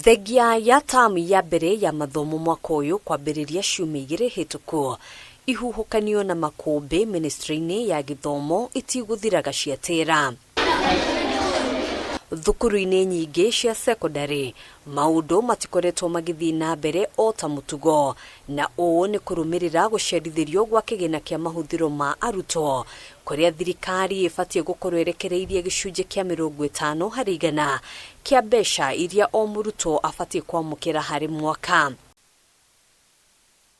Thengia ya tamu ya mbere ya mathomo mwaka uyu kwambiriria ciumia igiri hituku ihuhukanio na makumbi ministry-ini ya githomo itiguthiraga ciatira. Thukuru-ini nyingi cia secondary maundu matikoretwo magithii na mbere o ta mutugo, na uu ni kurumirira gucerithirio gwa kigina kia mahuthiro ma arutwo kuria thirikari ibatie gukorwo erekereirie gicunje kia 50 hari igana kia mbeca iria o murutwo abatie kwamukira hari mwaka.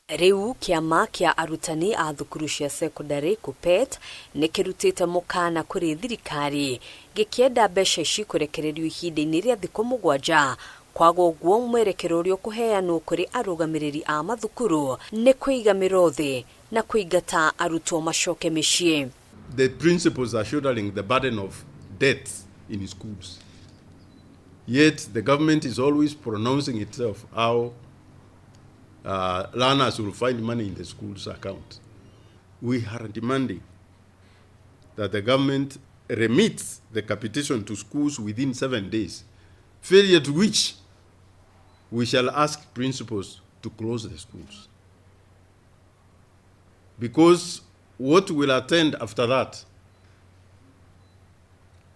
Riu kiama kia arutani a thukuru cia secondary KUPPET ni kirutite Mukana kuri thirikari gikienda mbeca ici kurekererio ihinda-ini ria thikũ 7 kwaga ũguo mwerekero uria kuheanwo kuri arugamiriri a mathukuru ni kuiga mirothi na kuingata arutwo macoke micii. The principals are shouldering the burden of debt in schools. Yet the government is always pronouncing itself how learners will find money in the school's account. We are demanding that the government remits the capitation to schools within 7 days, failure to which we shall ask principals to close the schools. Because what will attend after that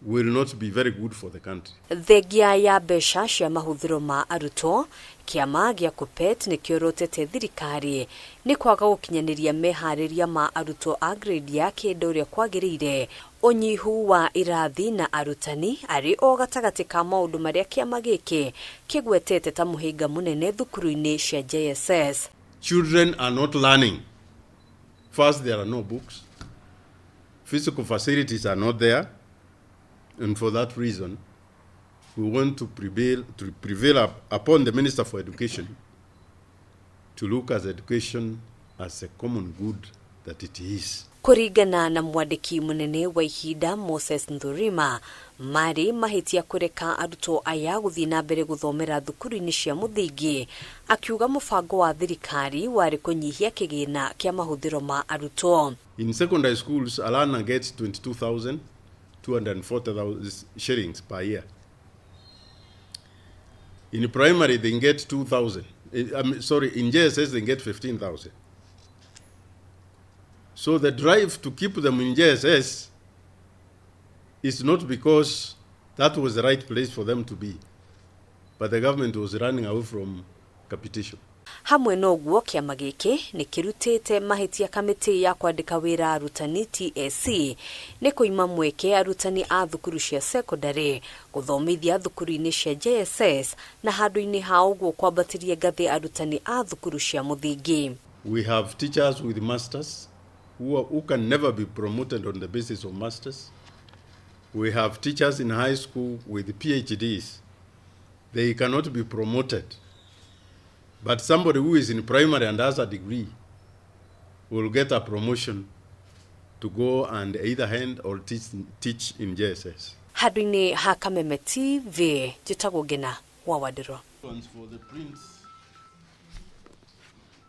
will not be very good for the country. Thengia ya mbeca cia mahuthiro ma arutwo, kiama gia KUPPET ni kiorotete thirikari ni kwaga gukinyaniria mehariria ma arutwo a grade ya kenda uria kwagirire, unyihu wa irathi na arutani ari o gatagati ka maundu maria kiama giki kigwetete ta muhinga munene thukuru-ini cia JSS. Children are not learning. First, there are no books. Physical facilities are not there. And for that reason, we want to prevail upon the Minister for Education to look at education as a common good that it is. Kuringana na mwandiki munene wa ihinda Moses Ndurima, mari mahitia kureka arutwo aya guthii na mbere guthomera thukuru-ini cia muthingi, akiuga mubango wa thirikari wari kunyihia kigina kia mahuthiro ma arutwo. In secondary schools, a learner gets 22,240 shillings per year. In primary, they get 2,000. In JSS, they get 15,000. So the drive to keep them in JSS is not because that was the right place for them to be, but the government was running away from capitation. Hamwe no guo kiama giki ni kirutite mahitia kamiti ya kwandika wira arutani TSC ni kuima mweke arutani a thukuru cia secondary guthomithia thukuru-ini cia JSS na handu-ini hao guo kwambatiria ngathi arutani a thukuru cia muthingi. We have teachers with masters who can never be promoted on the basis of masters. We have teachers in high school with PhDs. They cannot be promoted. But somebody who is in primary and has a degree will get a promotion to go and either hand or teach in JSS. Hadwini ha Kameme TV, jitagwo Gina wa Wadiro. For the prince.